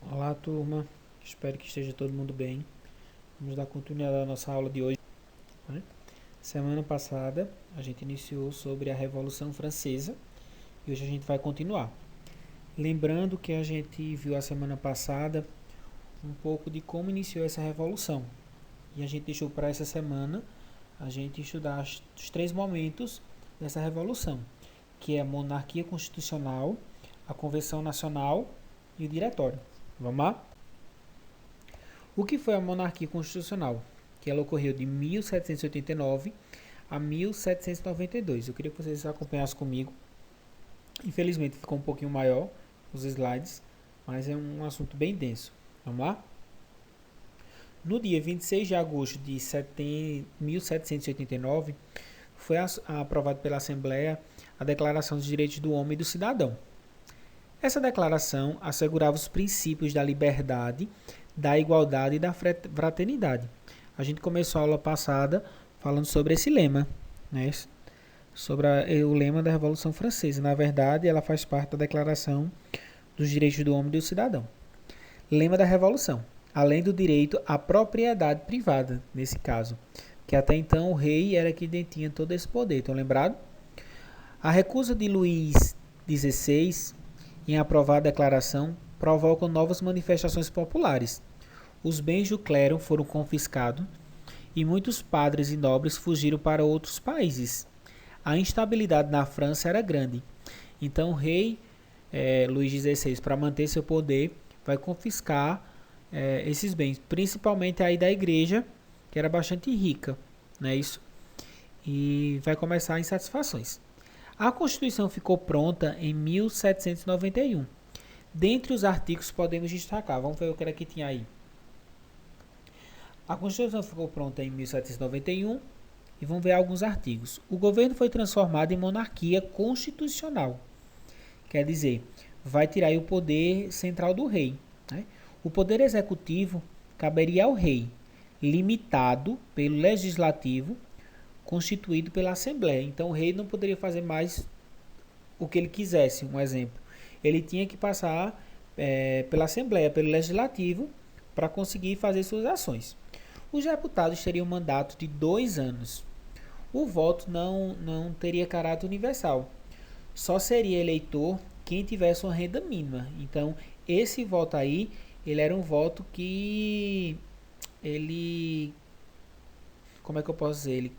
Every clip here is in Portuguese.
Olá, turma. Espero que esteja todo mundo bem. Vamos dar continuidade à nossa aula de hoje, né? Semana passada a gente iniciou sobre a Revolução Francesa e hoje a gente vai continuar. Lembrando que a gente viu a semana passada um pouco de como iniciou essa revolução e a gente deixou para essa semana a gente estudar os três momentos dessa revolução, que é a monarquia constitucional, a convenção nacional e o diretório. Vamos lá? O que foi a monarquia constitucional? Que ela ocorreu de 1789 a 1792. Eu queria que vocês acompanhassem comigo. Infelizmente ficou um pouquinho maior os slides, mas é um assunto bem denso. Vamos lá? No dia 26 de agosto de 1789, foi aprovado pela Assembleia a Declaração dos Direitos do Homem e do Cidadão. Essa declaração assegurava os princípios da liberdade, da igualdade e da fraternidade. A gente começou a aula passada falando sobre esse lema, né? Sobre o lema da Revolução Francesa. Na verdade, ela faz parte da Declaração dos Direitos do Homem e do Cidadão. Lema da Revolução. Além do direito à propriedade privada, nesse caso, que até então o rei era quem detinha todo esse poder. Estão lembrados? A recusa de Luís XVI em aprovar a declaração provocam novas manifestações populares. Os bens do clero foram confiscados e muitos padres e nobres fugiram para outros países. A instabilidade na França era grande. Então o rei Luís XVI, para manter seu poder, vai confiscar esses bens, principalmente aí da igreja, que era bastante rica, não é isso? E vai começar insatisfações. A Constituição ficou pronta em 1791. Dentre os artigos podemos destacar, vamos ver o que era que tinha aí. A Constituição ficou pronta em 1791 e vamos ver alguns artigos. O governo foi transformado em monarquia constitucional. Quer dizer, vai tirar aí o poder central do rei, né? O poder executivo caberia ao rei, limitado pelo legislativo, constituído pela Assembleia. Então o rei não poderia fazer mais o que ele quisesse, um exemplo. Ele tinha que passar pela Assembleia, pelo Legislativo, para conseguir fazer suas ações. Os deputados teriam um mandato de 2 anos. O voto não teria caráter universal. Só seria eleitor quem tivesse uma renda mínima. Então, esse voto aí, ele era um voto que ele, como é que eu posso dizer, ele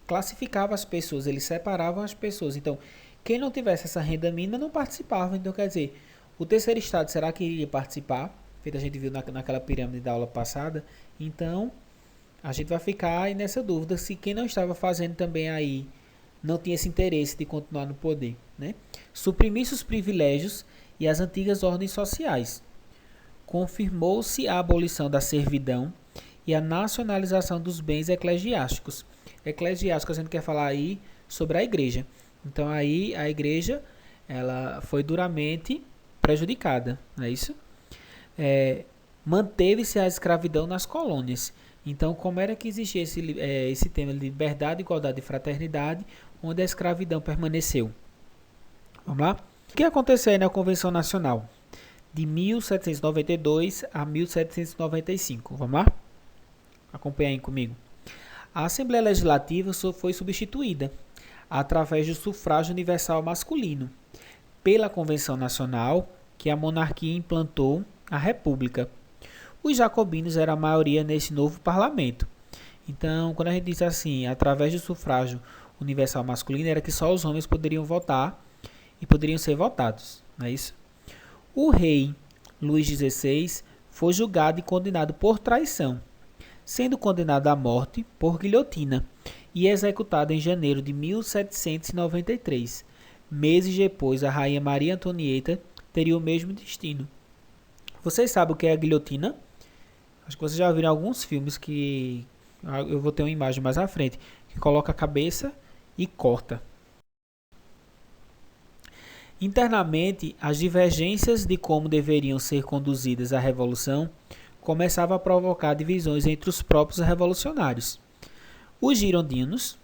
classificava as pessoas, ele separava as pessoas. Então, quem não tivesse essa renda mínima não participava. Então, quer dizer, o terceiro estado, será que iria participar? Feito a gente viu naquela pirâmide da aula passada. Então, a gente vai ficar aí nessa dúvida se quem não estava fazendo também aí não tinha esse interesse de continuar no poder, né? Suprimisse os privilégios e as antigas ordens sociais. Confirmou-se a abolição da servidão e a nacionalização dos bens eclesiásticos. Eclesiásticos, a gente quer falar aí sobre a igreja. Então aí a igreja ela foi duramente prejudicada, não é isso? Manteve-se a escravidão nas colônias. Então, como era que existia esse tema de liberdade, igualdade e fraternidade, onde a escravidão permaneceu? Vamos lá? O que aconteceu aí na Convenção Nacional? De 1792 a 1795. Vamos lá? Acompanhem comigo. A Assembleia Legislativa foi substituída, através do sufrágio universal masculino, pela Convenção Nacional, que a monarquia implantou a República. Os jacobinos eram a maioria nesse novo parlamento. Então, quando a gente diz assim, através do sufrágio universal masculino, era que só os homens poderiam votar e poderiam ser votados, não é isso? O rei Luís XVI foi julgado e condenado por traição, sendo condenado à morte por guilhotina e executado em janeiro de 1793. Meses depois, a rainha Maria Antonieta teria o mesmo destino. Vocês sabem o que é a guilhotina? Acho que vocês já viram alguns filmes que eu vou ter uma imagem mais à frente, que coloca a cabeça e corta. Internamente, as divergências de como deveriam ser conduzidas a revolução começavam a provocar divisões entre os próprios revolucionários. Os girondinos,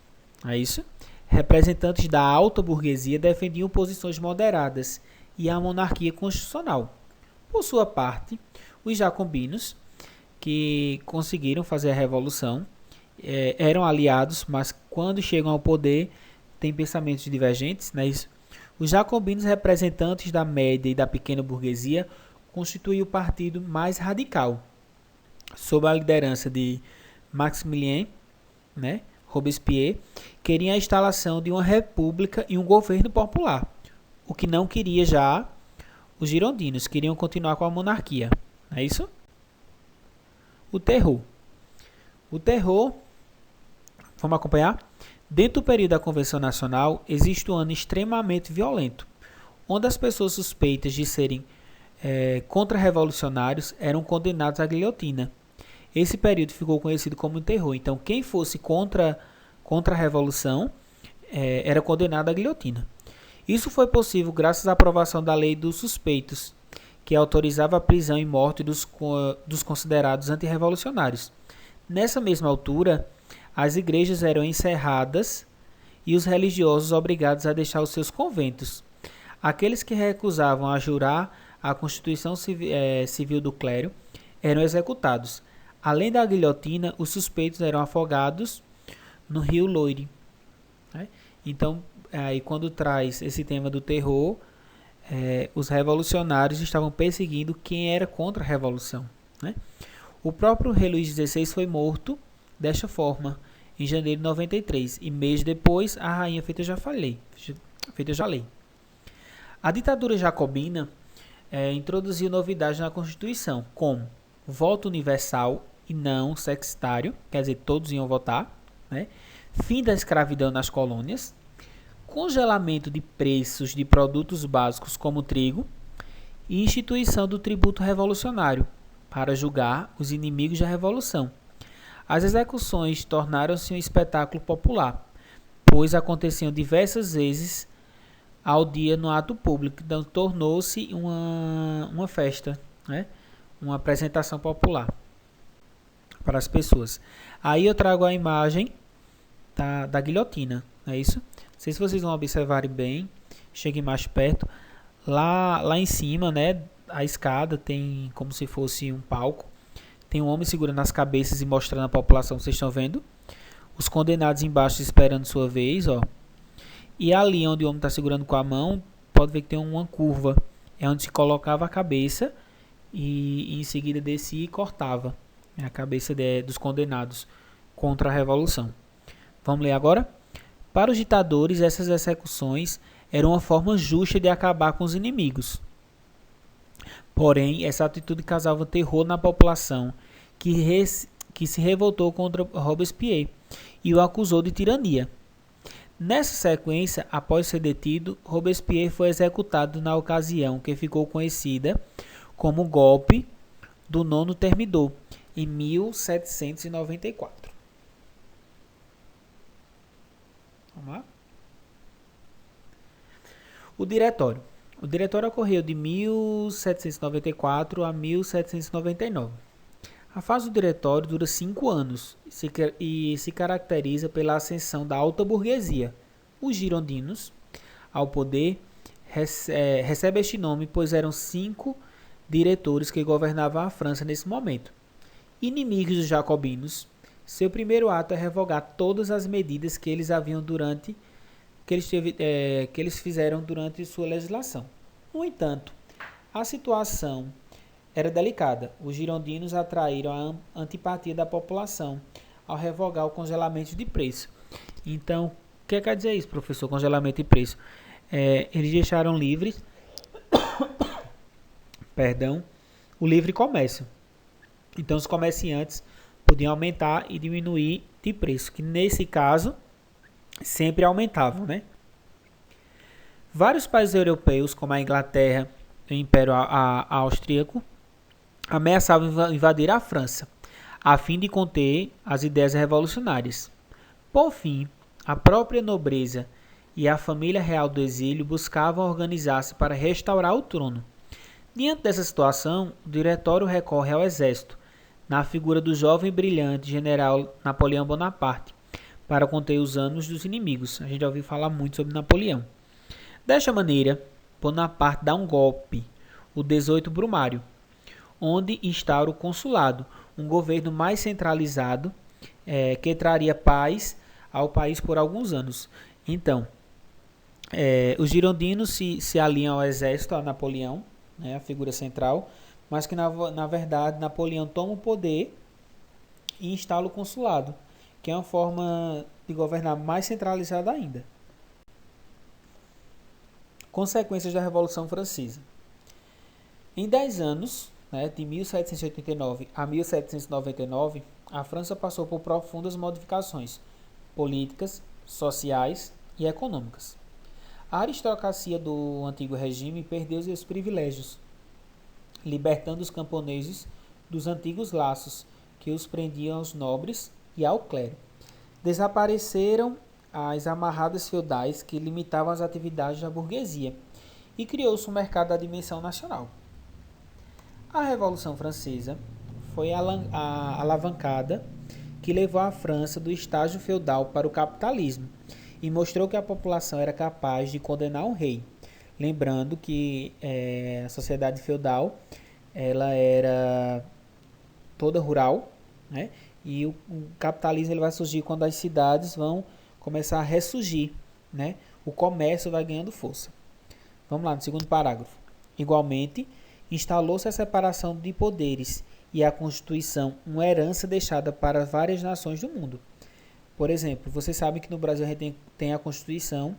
é isso, representantes da alta burguesia, defendiam posições moderadas e a monarquia constitucional. Por sua parte, os jacobinos, que conseguiram fazer a revolução, eram aliados, mas quando chegam ao poder, têm pensamentos divergentes, né? Os jacobinos, representantes da média e da pequena burguesia, constituíam o partido mais radical, sob a liderança de Maximilien, né, Robespierre, queriam a instalação de uma república e um governo popular, o que não queria já os girondinos, queriam continuar com a monarquia. Não é isso? O terror. O terror, vamos acompanhar? Dentro do período da Convenção Nacional, existe um ano extremamente violento, onde as pessoas suspeitas de serem contra-revolucionários eram condenados à guilhotina. Esse período ficou conhecido como terror. Então, quem fosse contra a revolução era condenado à guilhotina. Isso foi possível graças à aprovação da Lei dos Suspeitos, que autorizava a prisão e morte dos considerados antirrevolucionários. Nessa mesma altura, as igrejas eram encerradas e os religiosos obrigados a deixar os seus conventos. Aqueles que recusavam a jurar a Constituição Civil do Clero eram executados. Além da guilhotina, os suspeitos eram afogados no rio Loire. Né? Então, aí quando traz esse tema do terror, os revolucionários estavam perseguindo quem era contra a revolução. Né? O próprio rei Luís XVI foi morto desta forma, em janeiro de 93, e mês depois a rainha feita já lei. A ditadura jacobina introduziu novidades na Constituição, como voto universal e não sextário, quer dizer, todos iam votar, né? Fim da escravidão nas colônias, congelamento de preços de produtos básicos como trigo e instituição do tributo revolucionário para julgar os inimigos da revolução. As execuções tornaram-se um espetáculo popular, pois aconteciam diversas vezes ao dia no ato público, então tornou-se uma festa, né? Uma apresentação popular para as pessoas. Aí eu trago a imagem da guilhotina, é isso? Não sei se vocês vão observarem bem, cheguem mais perto. Lá em cima, né, a escada tem como se fosse um palco. Tem um homem segurando as cabeças e mostrando a população, vocês estão vendo? Os condenados embaixo esperando sua vez, ó. E ali onde o homem está segurando com a mão, pode ver que tem uma curva. É onde se colocava a cabeça e em seguida descia e cortava a cabeça dos condenados contra a revolução. Vamos ler agora? Para os ditadores, essas execuções eram uma forma justa de acabar com os inimigos. Porém, essa atitude causava terror na população, que se revoltou contra Robespierre e o acusou de tirania. Nessa sequência, após ser detido, Robespierre foi executado na ocasião que ficou conhecida como golpe do Nono Termidor, em 1794. Vamos lá? O Diretório. O Diretório ocorreu de 1794 a 1799. A fase do Diretório dura 5 anos e se caracteriza pela ascensão da alta burguesia. Os girondinos, ao poder, recebe este nome pois eram 5 diretores que governavam a França nesse momento. Inimigos dos jacobinos, seu primeiro ato é revogar todas as medidas que eles fizeram durante sua legislação. No entanto, a situação era delicada. Os girondinos atraíram a antipatia da população ao revogar o congelamento de preço. Então, o que quer dizer isso, professor? Congelamento de preço. Eles deixaram livre o livre comércio. Então, os comerciantes podiam aumentar e diminuir de preço, que nesse caso sempre aumentavam, né? Vários países europeus, como a Inglaterra e o Império Austríaco, ameaçavam invadir a França, a fim de conter as ideias revolucionárias. Por fim, a própria nobreza e a família real do exílio buscavam organizar-se para restaurar o trono. Diante dessa situação, o Diretório recorre ao exército, na figura do jovem e brilhante general Napoleão Bonaparte, para conter os ânimos dos inimigos. A gente já ouviu falar muito sobre Napoleão. Desta maneira, Bonaparte dá um golpe. o 18 Brumário, onde instaura o consulado, um governo mais centralizado que traria paz ao país por alguns anos. Então, os girondinos se alinham ao exército, a Napoleão, né, a figura central, mas que na verdade Napoleão toma o poder e instala o consulado, que é uma forma de governar mais centralizada ainda. Consequências da Revolução Francesa. Em 10 anos, né, de 1789 a 1799, a França passou por profundas modificações políticas, sociais e econômicas. A aristocracia do antigo regime perdeu seus privilégios, libertando os camponeses dos antigos laços que os prendiam aos nobres e ao clero. Desapareceram as amarradas feudais que limitavam as atividades da burguesia e criou-se um mercado da dimensão nacional. A Revolução Francesa foi a alavancada que levou a França do estágio feudal para o capitalismo e mostrou que a população era capaz de condenar um rei. Lembrando que a sociedade feudal ela era toda rural, né? E o capitalismo ele vai surgir quando as cidades vão começar a ressurgir, né? O comércio vai ganhando força. Vamos lá, no segundo parágrafo. Igualmente, instalou-se a separação de poderes e a Constituição, uma herança deixada para várias nações do mundo. Por exemplo, vocês sabem que no Brasil a gente tem a Constituição,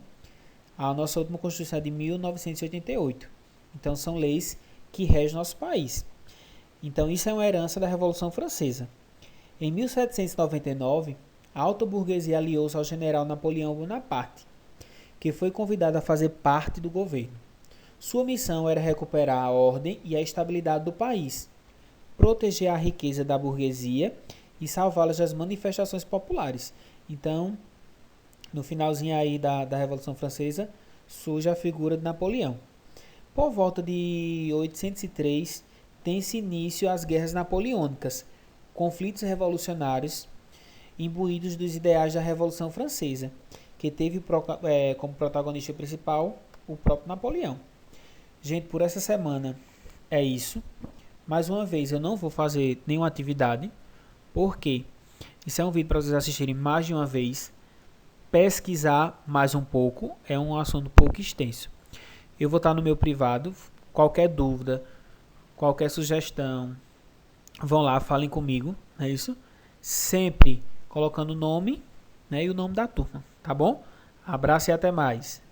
a nossa última Constituição é de 1988. Então, são leis que regem nosso país. Então, isso é uma herança da Revolução Francesa. Em 1799, a alta burguesia aliou-se ao general Napoleão Bonaparte, que foi convidado a fazer parte do governo. Sua missão era recuperar a ordem e a estabilidade do país, proteger a riqueza da burguesia e salvá-las das manifestações populares. Então, no finalzinho aí da Revolução Francesa, surge a figura de Napoleão. Por volta de 803, tem-se início às guerras napoleônicas, conflitos revolucionários imbuídos dos ideais da Revolução Francesa, que teve como protagonista principal o próprio Napoleão. Gente, por essa semana é isso. Mais uma vez, eu não vou fazer nenhuma atividade, porque isso é um vídeo para vocês assistirem mais de uma vez, pesquisar mais um pouco, é um assunto um pouco extenso. Eu vou estar no meu privado, qualquer dúvida, qualquer sugestão, vão lá, falem comigo, é isso? Sempre colocando o nome, né, e o nome da turma, tá bom? Abraço e até mais.